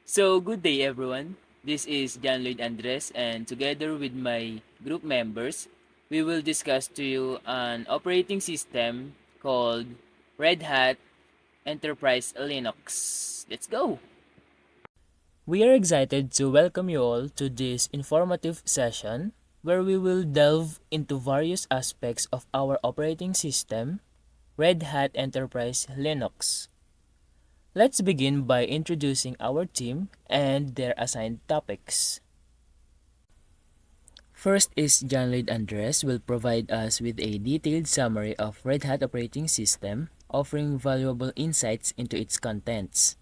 So, good day everyone. This is John Lloyd Andres and together with my group members, we will discuss to you an operating system called Red Hat Enterprise Linux. Let's go! We are excited to welcome you all to this informative session where we will delve into various aspects of our operating system, Red Hat Enterprise Linux. Let's begin by introducing our team and their assigned topics. First is John Lloyd Andres will provide us with a detailed summary of Red Hat operating system, offering valuable insights into its contents.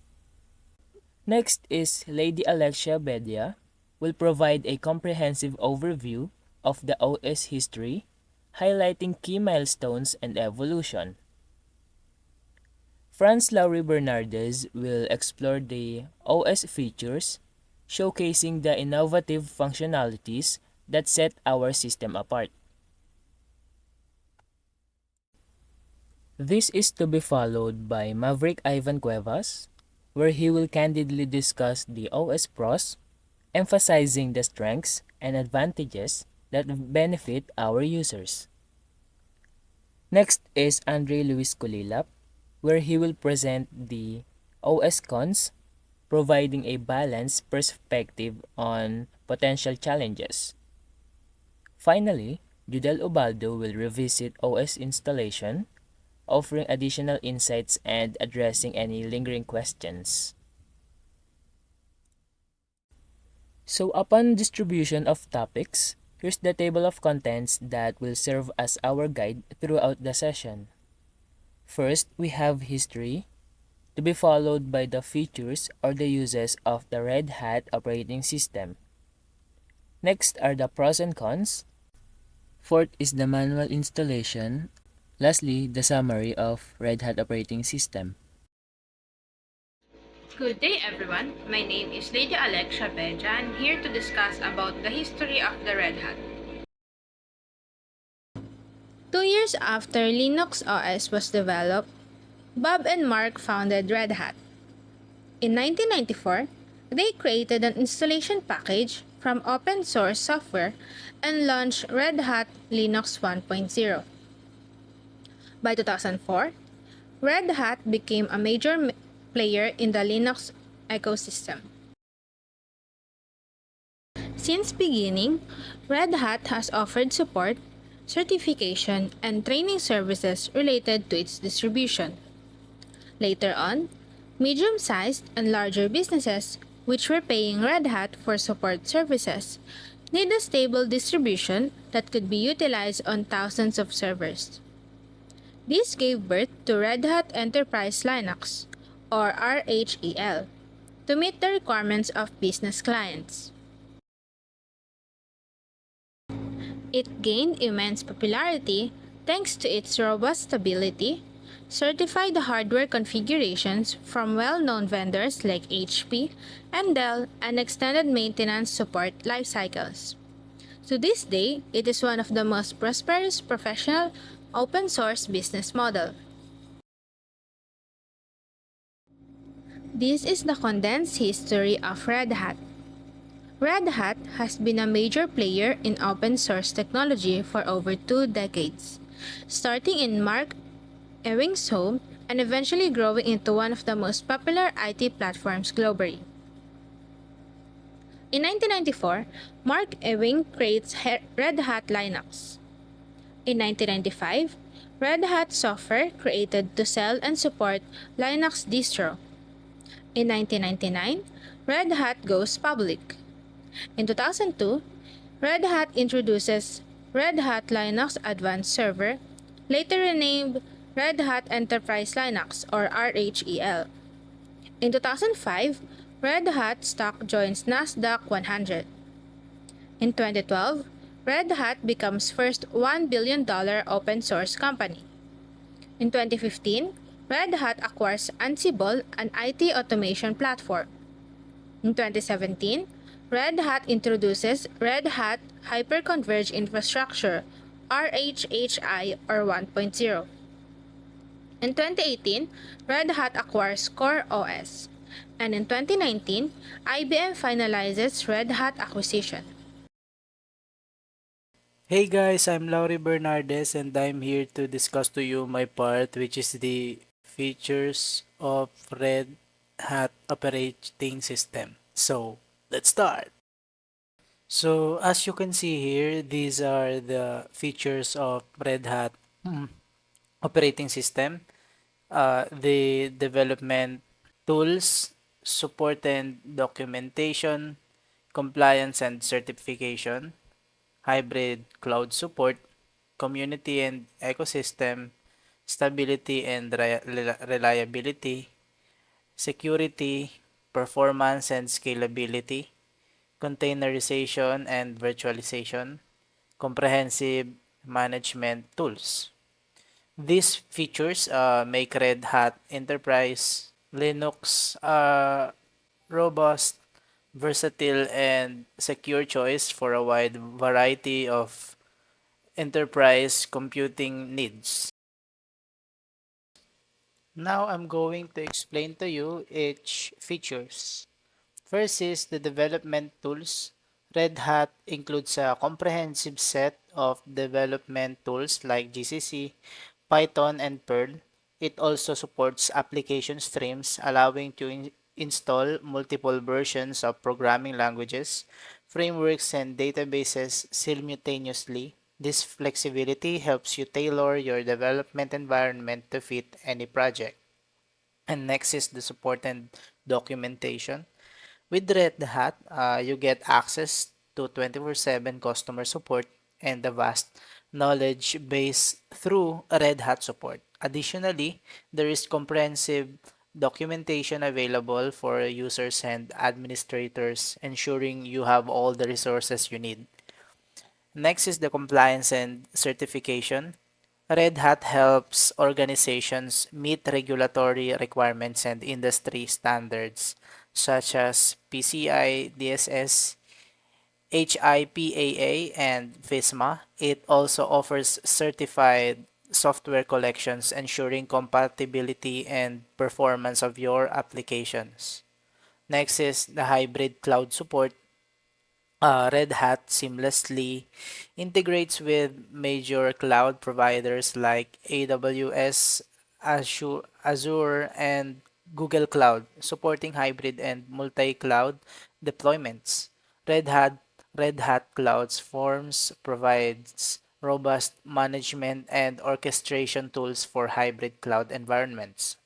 Next is Lady Alexia Bedia will provide a comprehensive overview of the OS history, highlighting key milestones and evolution. Franz Laurie Bernardes will explore the OS features, showcasing the innovative functionalities that set our system apart. This is to be followed by Maverick Ivan Cuevas, where he will candidly discuss the OS pros, emphasizing the strengths and advantages that benefit our users. Next is Andre Luis Culilap, where he will present the OS cons, providing a balanced perspective on potential challenges. Finally, Judel Ubaldo will revisit OS installation, offering additional insights and addressing any lingering questions. So upon distribution of topics, here's the table of contents that will serve as our guide throughout the session. First, we have history, to be followed by the features or the uses of the Red Hat operating system. Next are the pros and cons. Fourth is the manual installation. Lastly, the summary of Red Hat operating system. Good day everyone, my name is Lady Alexia Beja and here to discuss about the history of the Red Hat. 2 years after Linux OS was developed, Bob and Mark founded Red Hat. In 1994, they created an installation package from open source software and launched Red Hat Linux 1.0. By 2004, Red Hat became a major player in the Linux ecosystem. Since beginning, Red Hat has offered support, certification, and training services related to its distribution. Later on, medium-sized and larger businesses, which were paying Red Hat for support services, need a stable distribution that could be utilized on thousands of servers. This gave birth to Red Hat Enterprise Linux, or RHEL, to meet the requirements of business clients. It gained immense popularity thanks to its robust stability, certified hardware configurations from well-known vendors like HP and Dell, and extended maintenance support lifecycles. To this day, it is one of the most prosperous professional open-source business model. This is the condensed history of Red Hat. Red Hat has been a major player in open source technology for over 2 decades, starting in Mark Ewing's home and eventually growing into one of the most popular IT platforms globally. In 1994, Mark Ewing creates Red Hat Linux. In 1995, Red Hat Software created to sell and support Linux distro. In 1999, Red Hat goes public. In 2002, Red Hat introduces Red Hat Linux Advanced Server, later renamed Red Hat Enterprise Linux or RHEL. In 2005, Red Hat stock joins Nasdaq 100. In 2012, Red Hat becomes first $1 billion open source company. In 2015, Red Hat acquires Ansible, an IT automation platform. In 2017, Red Hat introduces Red Hat Hyperconverged Infrastructure, RHHI or 1.0. In 2018, Red Hat acquires Core OS. And in 2019, IBM finalizes Red Hat acquisition. Hey guys, I'm Laurie Bernardes and I'm here to discuss to you my part, which is the features of Red Hat operating system. So let's start. So as you can see here, these are the features of Red Hat operating system. The development tools, support and documentation, compliance and certification, hybrid cloud support, community and ecosystem, stability and reliability, security, performance and scalability, containerization and virtualization, comprehensive management tools. These features make Red Hat Enterprise Linux robust, versatile, and secure choice for a wide variety of enterprise computing needs. Now I'm going to explain to you each features. First is the development tools. Red Hat includes a comprehensive set of development tools like GCC, Python, and Perl. It also supports application streams, allowing to install multiple versions of programming languages, frameworks, and databases simultaneously. This flexibility helps you tailor your development environment to fit any project. And next is the support and documentation. With Red Hat, you get access to 24/7 customer support and a vast knowledge base through Red Hat support. Additionally, there is comprehensive documentation available for users and administrators, ensuring you have all the resources you need. Next is the compliance and certification. Red Hat helps organizations meet regulatory requirements and industry standards such as PCI DSS, HIPAA, and FISMA. It also offers certified software collections ensuring compatibility and performance of your applications. Next is the hybrid cloud support. Red Hat seamlessly integrates with major cloud providers like AWS, Azure, and Google Cloud, supporting hybrid and multi-cloud deployments. Red Hat Red Hat Clouds Forms provides robust management and orchestration tools for hybrid cloud environments.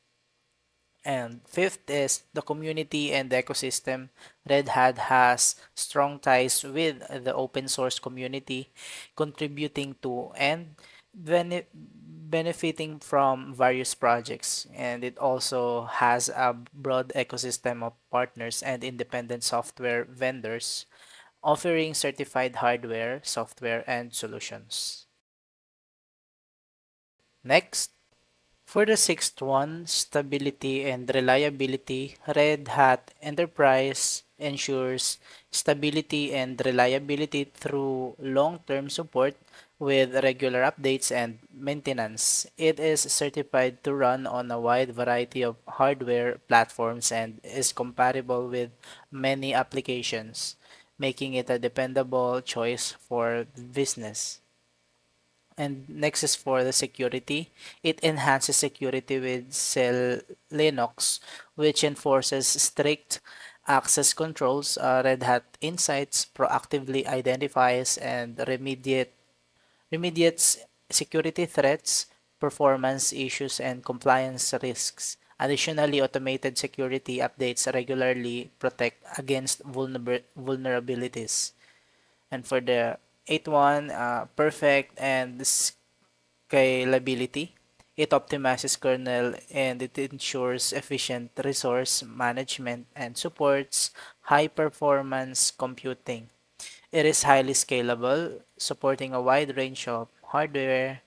And fifth is the community and the ecosystem. Red Hat has strong ties with the open source community, contributing to and benefiting from various projects. And it also has a broad ecosystem of partners and independent software vendors offering certified hardware, software, and solutions. Next, for the sixth one, stability and reliability, Red Hat Enterprise ensures stability and reliability through long-term support with regular updates and maintenance. It is certified to run on a wide variety of hardware platforms and is compatible with many applications, making it a dependable choice for business. And next is for the security. It enhances security with Cell Linux, which enforces strict access controls. Red Hat Insights proactively identifies and remediates security threats, performance issues, and compliance risks. Additionally, automated security updates regularly protect against vulnerabilities. And for the eighth one, perfect and scalability. It optimizes kernel and it ensures efficient resource management and supports high performance computing. It is highly scalable, supporting a wide range of hardware,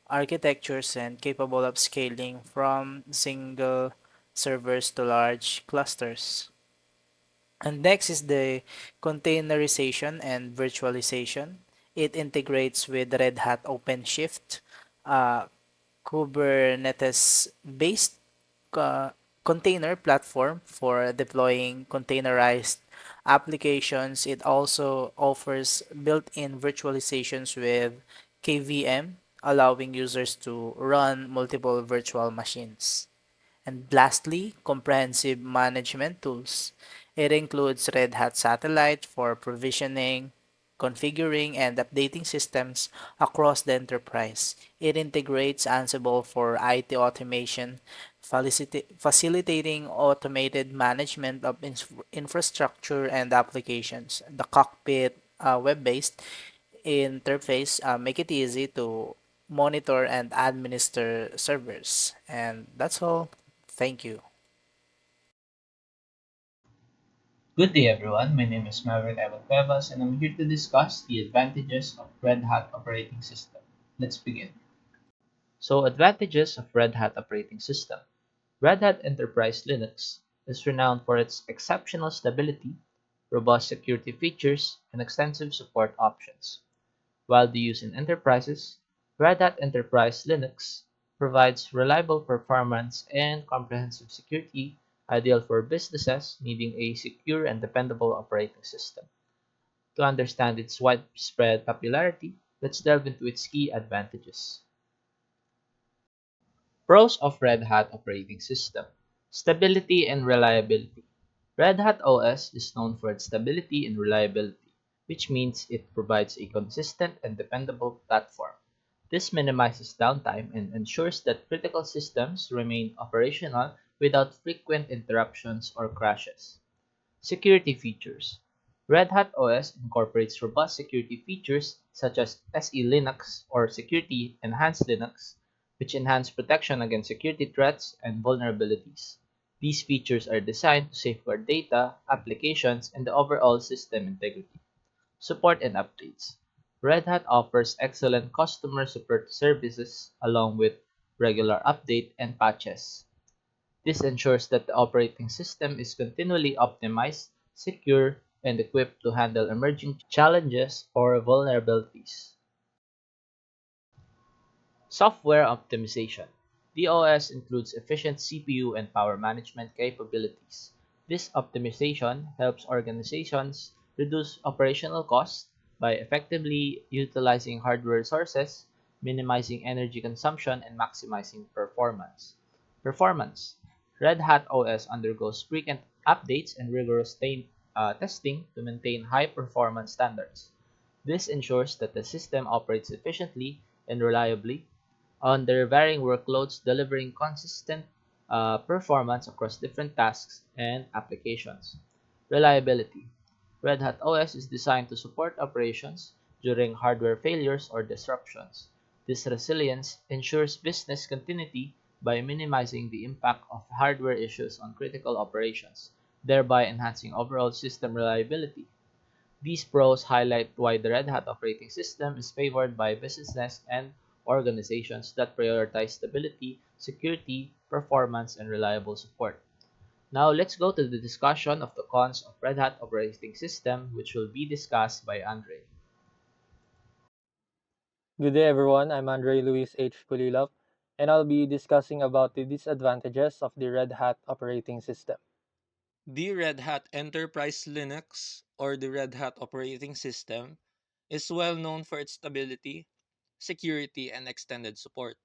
architectures, and capable of scaling from single servers to large clusters. And next is the containerization and virtualization. It integrates with Red Hat OpenShift, uh, Kubernetes-based container platform for deploying containerized applications. It also offers built-in virtualizations with KVM, allowing users to run multiple virtual machines. And lastly, comprehensive management tools. It includes Red Hat Satellite for provisioning, configuring, and updating systems across the enterprise. It integrates Ansible for IT automation, facilitating automated management of infrastructure and applications. The cockpit web-based interface make it easy to monitor and administer servers. And that's all. Thank you. Good day everyone, my name is Maverick Evan Cuevas and I'm here to discuss the advantages of Red Hat operating system. Let's begin. So advantages of Red Hat operating system. Red Hat Enterprise Linux is renowned for its exceptional stability, robust security features, and extensive support options. Widely used in enterprises, Red Hat Enterprise Linux provides reliable performance and comprehensive security, ideal for businesses needing a secure and dependable operating system. To understand its widespread popularity, let's delve into its key advantages. Pros of Red Hat operating system. Stability and reliability. Red Hat OS is known for its stability and reliability, which means it provides a consistent and dependable platform. This minimizes downtime and ensures that critical systems remain operational without frequent interruptions or crashes. Security features. Red Hat OS incorporates robust security features such as SE Linux or Security Enhanced Linux, which enhance protection against security threats and vulnerabilities. These features are designed to safeguard data, applications, and the overall system integrity. Support and updates. Red Hat offers excellent customer support services along with regular update and patches. This ensures that the operating system is continually optimized, secure, and equipped to handle emerging challenges or vulnerabilities. Software optimization. The OS includes efficient CPU and power management capabilities. This optimization helps organizations reduce operational costs by effectively utilizing hardware resources, minimizing energy consumption, and maximizing performance. Performance. Red Hat OS undergoes frequent updates and rigorous testing to maintain high performance standards. This ensures that the system operates efficiently and reliably under varying workloads, delivering consistent performance across different tasks and applications. Reliability. Red Hat OS is designed to support operations during hardware failures or disruptions. This resilience ensures business continuity by minimizing the impact of hardware issues on critical operations, thereby enhancing overall system reliability. These pros highlight why the Red Hat operating system is favored by businesses and organizations that prioritize stability, security, performance, and reliable support. Now let's go to the discussion of the cons of Red Hat operating system, which will be discussed by Andre. Good day, everyone. I'm Andre Luis H. Pulilov, and I'll be discussing about the disadvantages of the Red Hat operating system. The Red Hat Enterprise Linux, or the Red Hat operating system, is well known for its stability, security, and extended support.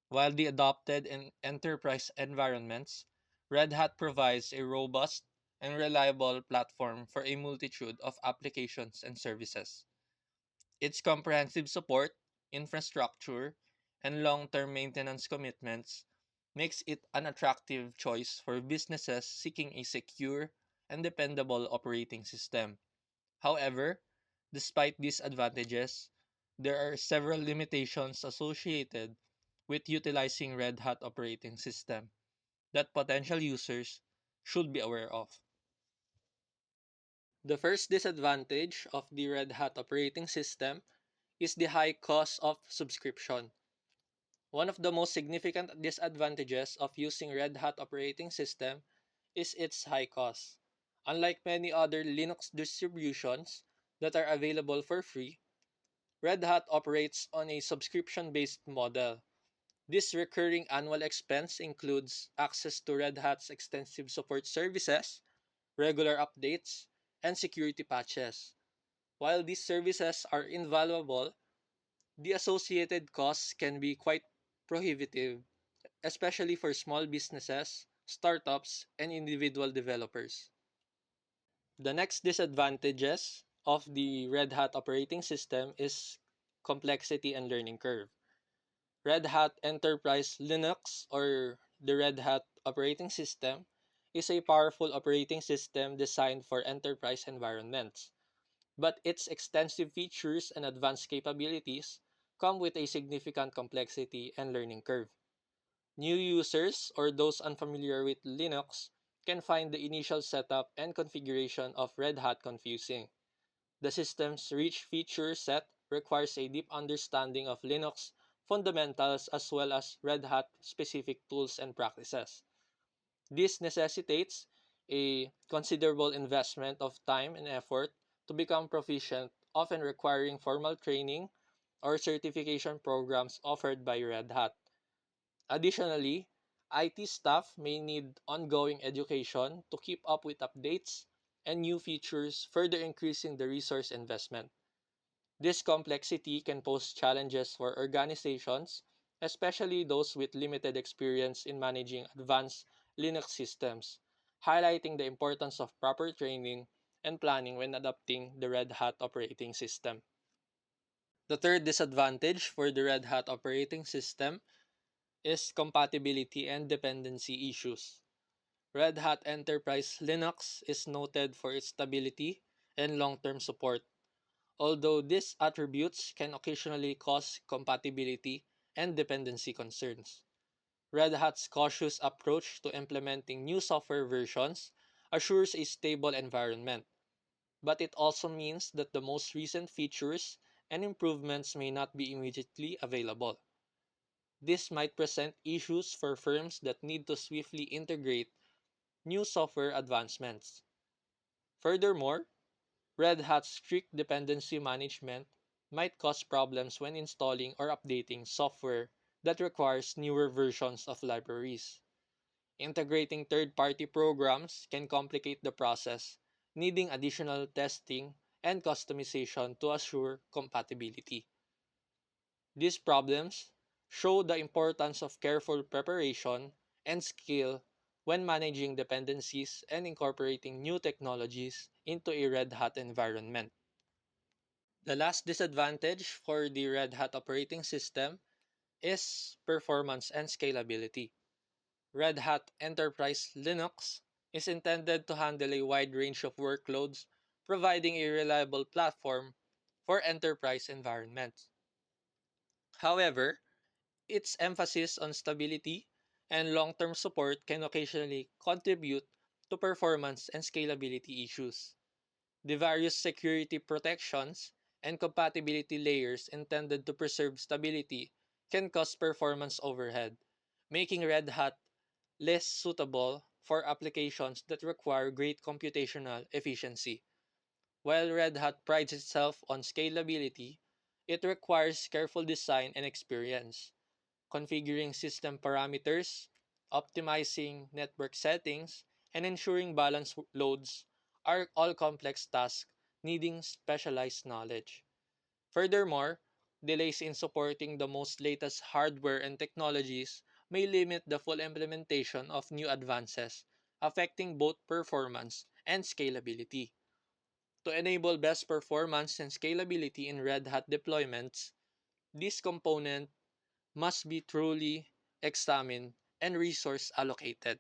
Widely adopted in enterprise environments, Red Hat provides a robust and reliable platform for a multitude of applications and services. Its comprehensive support, infrastructure, and long-term maintenance commitments makes it an attractive choice for businesses seeking a secure and dependable operating system. However, despite these advantages, there are several limitations associated with utilizing Red Hat operating system that potential users should be aware of. The first disadvantage of the Red Hat operating system is the high cost of subscription. One of the most significant disadvantages of using Red Hat operating system is its high cost. Unlike many other Linux distributions that are available for free, Red Hat operates on a subscription-based model. This recurring annual expense includes access to Red Hat's extensive support services, regular updates, and security patches. While these services are invaluable, the associated costs can be quite prohibitive, especially for small businesses, startups, and individual developers. The next disadvantages of the Red Hat operating system is complexity and learning curve. Red Hat Enterprise Linux, or the Red Hat operating system, is a powerful operating system designed for enterprise environments, but its extensive features and advanced capabilities come with a significant complexity and learning curve. New users or those unfamiliar with Linux can find the initial setup and configuration of Red Hat confusing. The system's rich feature set requires a deep understanding of Linux fundamentals as well as Red Hat specific tools and practices. This necessitates a considerable investment of time and effort to become proficient, often requiring formal training or certification programs offered by Red Hat. Additionally, IT staff may need ongoing education to keep up with updates and new features, further increasing the resource investment. This complexity can pose challenges for organizations, especially those with limited experience in managing advanced Linux systems, highlighting the importance of proper training and planning when adopting the Red Hat operating system. The third disadvantage for the Red Hat operating system is compatibility and dependency issues. Red Hat Enterprise Linux is noted for its stability and long-term support, although these attributes can occasionally cause compatibility and dependency concerns. Red Hat's cautious approach to implementing new software versions assures a stable environment, but it also means that the most recent features and improvements may not be immediately available. This might present issues for firms that need to swiftly integrate new software advancements. Furthermore, Red Hat's strict dependency management might cause problems when installing or updating software that requires newer versions of libraries. Integrating third-party programs can complicate the process, needing additional testing and customization to assure compatibility. These problems show the importance of careful preparation and skill when managing dependencies and incorporating new technologies into a Red Hat environment. The last disadvantage for the Red Hat operating system is performance and scalability. Red Hat Enterprise Linux is intended to handle a wide range of workloads, providing a reliable platform for enterprise environments. However, its emphasis on stability and long-term support can occasionally contribute to performance and scalability issues. The various security protections and compatibility layers intended to preserve stability can cause performance overhead, making Red Hat less suitable for applications that require great computational efficiency. While Red Hat prides itself on scalability, it requires careful design and experience. Configuring system parameters, optimizing network settings, and ensuring balanced loads are all complex tasks needing specialized knowledge. Furthermore, delays in supporting the most latest hardware and technologies may limit the full implementation of new advances, affecting both performance and scalability. To enable best performance and scalability in Red Hat deployments, this component must be truly examined and resource allocated.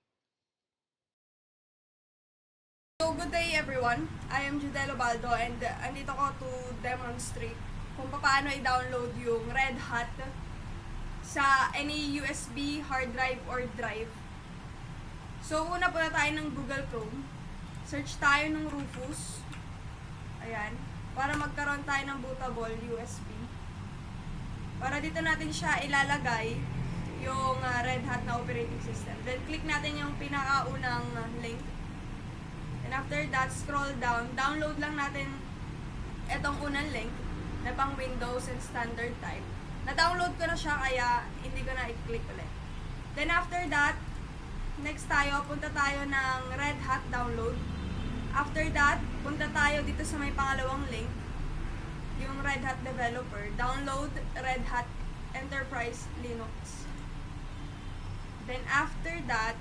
So, good day everyone. I am Judelo Baldo and andito ko to demonstrate kung paano i-download yung Red Hat sa any USB hard drive or drive. So, una po na tayo ng Google Chrome. Search tayo ng Rufus. Ayan. Para magkaroon tayo ng bootable USB. Para dito natin siya ilalagay yung Red Hat na operating system. Then, click natin yung pinakaunang link. And after that, scroll down. Download lang natin itong unang link na pang Windows and standard type. Na-download ko na siya kaya hindi ko na i-click ulit. Then after that, next tayo, punta tayo ng Red Hat download. After that, punta tayo dito sa may pangalawang link, yung Red Hat developer. Download Red Hat Enterprise Linux. Then after that,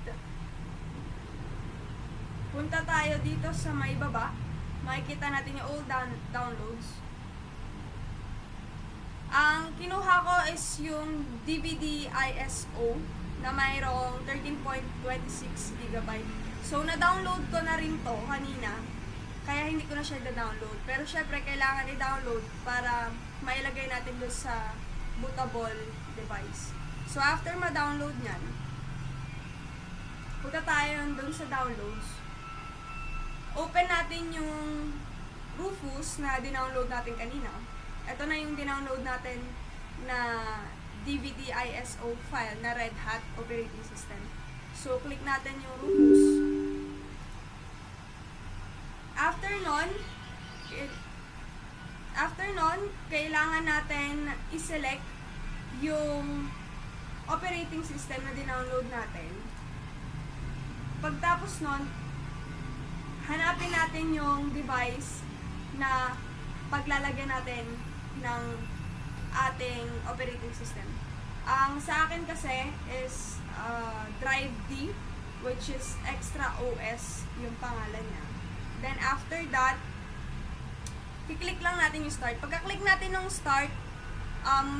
punta tayo dito sa may baba. Makikita natin yung old downloads. Ang kinuha ko is yung DVD ISO na mayroong 13.26 GB. So, na-download ko na rin to kanina. Kaya hindi ko na siya na-download. Pero syempre, kailangan i-download para mailagay natin doon sa bootable device. So, after ma-download nyan, punta tayo doon sa downloads. Open natin yung Rufus na dinownload natin kanina. Ito na yung dinownload natin na DVD ISO file na Red Hat operating system. So, click natin yung Rufus. After nun, kailangan natin i-select yung operating system na dinownload natin. Pagtapos nun, hanapin natin yung device na paglalagyan natin ng ating operating system. Ang sa akin kasi is Drive D, which is Extra OS yung pangalan niya. Then after that, i-click lang natin yung start. Pagka-click natin ng start,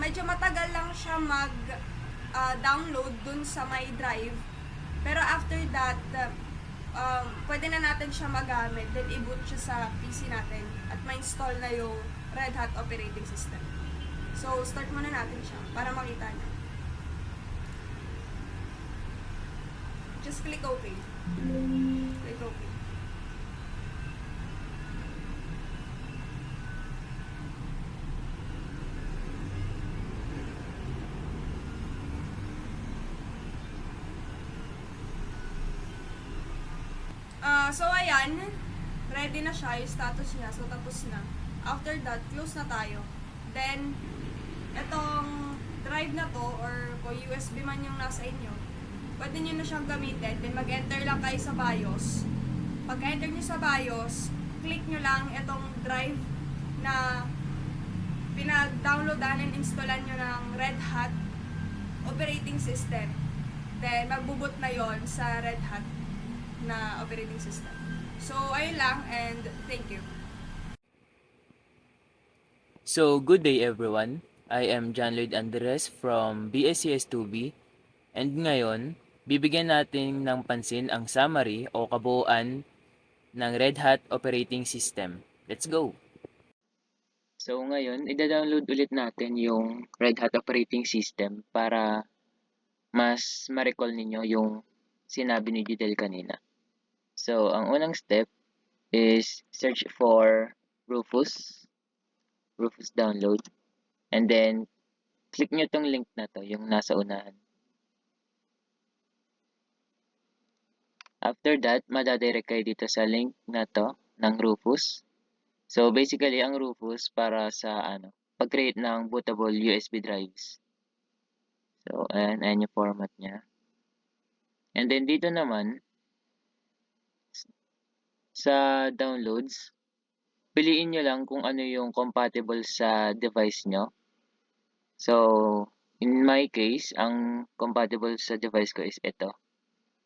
medyo matagal lang siya mag-download dun sa my drive. Pero after that, pwede na natin siya magamit. Then i-boot siya sa PC natin at ma-install na yung Red Hat operating system. So, start muna natin siya para makita niyo. Just click OK. Click OK. So, ayan. Ready na siya. Yung status niya. So, tapos na. After that, close na tayo. Then, itong drive na to, or kung USB man yung nasa inyo, pwede nyo na siyang gamitin. Then, mag-enter lang kayo sa BIOS. Pag-enter nyo sa BIOS, click nyo lang itong drive na pinag-downloadan and installan nyo ng Red Hat operating system. Then, magbubot na yon sa Red Hat na operating system. So, ayun lang, and thank you. So, good day everyone. I am John Lloyd Andres from BSCS2B, and ngayon, bibigyan natin ng pansin ang summary o kabuuan ng Red Hat operating system. Let's go! So ngayon, ida-download ulit natin yung Red Hat operating system para mas ma-recall ninyo yung sinabi ni Jidel kanina. So, ang unang step is search for Rufus download, and then click nyo tong link na to, yung nasa unahan. After that, madadirect kayo dito sa link na to ng Rufus. So, basically, ang Rufus para sa pag-create ng bootable USB drives. So, ayan yung format niya. And then, dito naman, sa downloads, piliin nyo lang kung ano yung compatible sa device nyo. So, in my case, ang compatible sa device ko is ito.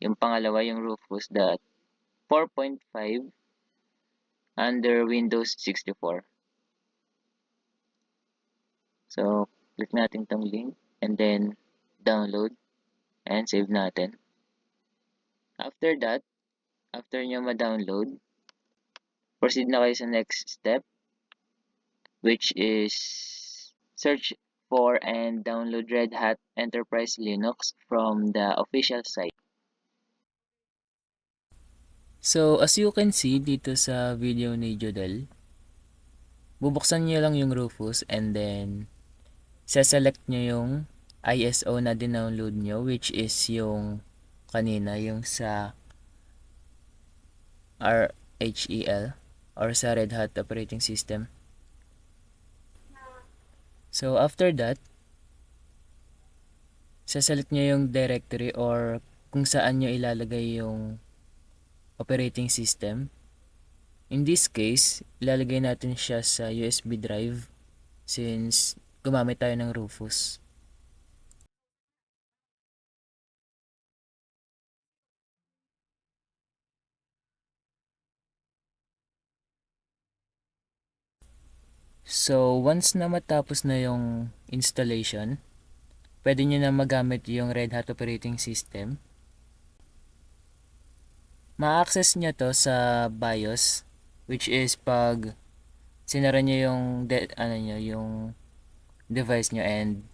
Yung pangalawa, yung Rufus 4.5 under Windows 64. So, click natin tong link and then download and save natin. After that, after nyo ma-download, proceed na kayo sa next step, which is search for and download Red Hat Enterprise Linux from the official site. So, as you can see dito sa video ni Jodel, bubuksan nyo lang yung Rufus and then select nyo yung ISO na dinownload nyo, which is yung kanina, yung sa RHEL or sa Red Hat operating system. So after that, Saselect nyo yung directory or kung saan nyo ilalagay yung operating system. In this case, ilalagay natin siya sa USB drive since gumamit tayo ng Rufus. So, once na matapos na yung installation, pwede nyo na magamit yung Red Hat operating system. Ma-access nyo to sa BIOS, which is pag sinara nyo yung, yung device nyo and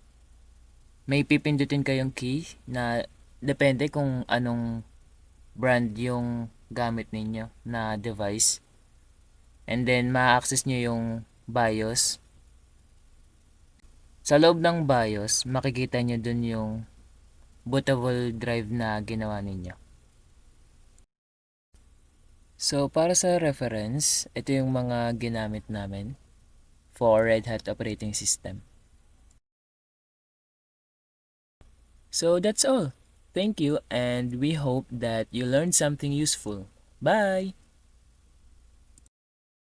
may pipindutin kayong key na depende kung anong brand yung gamit ninyo na device. And then, ma-access nyo yung BIOS. Sa loob ng BIOS, makikita nyo dun yung bootable drive na ginawa ninyo. So, para sa reference, ito yung mga ginamit namin for Red Hat operating system. So, that's all. Thank you and we hope that you learned something useful. Bye!